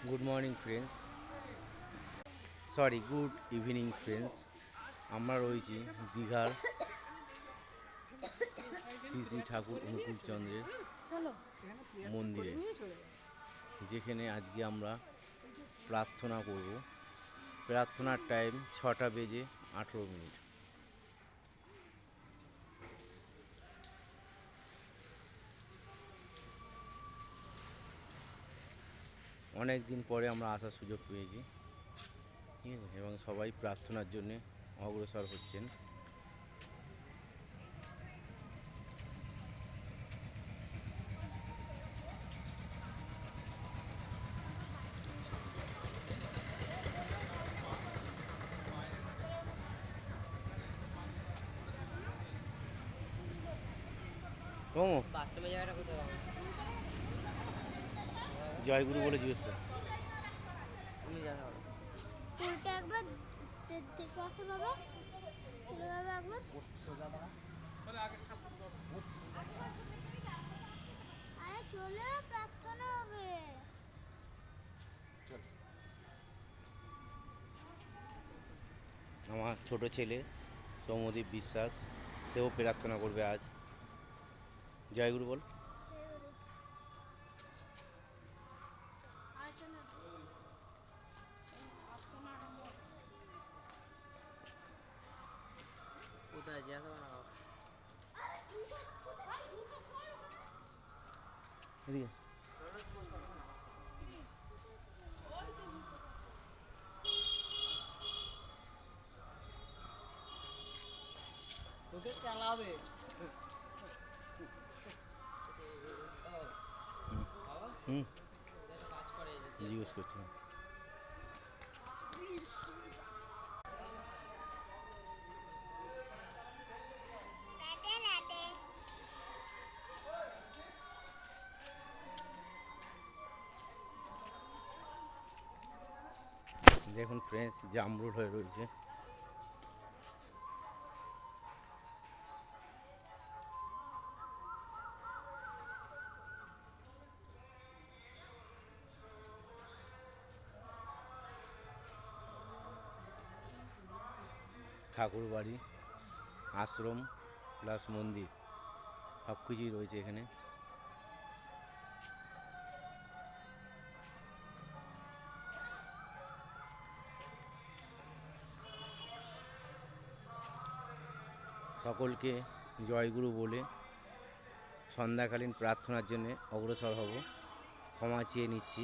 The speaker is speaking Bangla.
Good morning friends, sorry good evening friends. আমরা রয়েছি দীঘার শ্রী শ্রী ঠাকুর অনুকূলচন্দ্রের মন্দিরে, যেখানে আজকে আমরা প্রার্থনা করব। প্রার্থনার টাইম 6:18। অনেক দিন পরে আমরা আসার সুযোগ পেয়েছি, ঠিক আছে, এবং সবাই প্রার্থনার জন্যে অগ্রসর হচ্ছেন। জয়গুরু বলে জিজ্ঞেস কর। উল্টা একবার দেখে আসো বাবা, একবার আরে চলে প্রার্থনা হবে। আমার ছোট ছেলে সৌমদীপ বিশ্বাস, সেও প্রার্থনা করবে আজ। জয়গুরু বল। এদিকে তোকে চালাবে। জিজ্ঞেস করছি। দেখুন ফ্রেন্ডস, জামরুল হয়ে রয়েছে। ঠাকুর বাড়ি, আশ্রম প্লাস মন্দির সব কিছুই রয়েছে এখানে। সকলকে জয়গুরু বলে সন্ধ্যাকালীন প্রার্থনার জন্য অগ্রসর হব। ক্ষমা চেয়ে নিচ্ছি।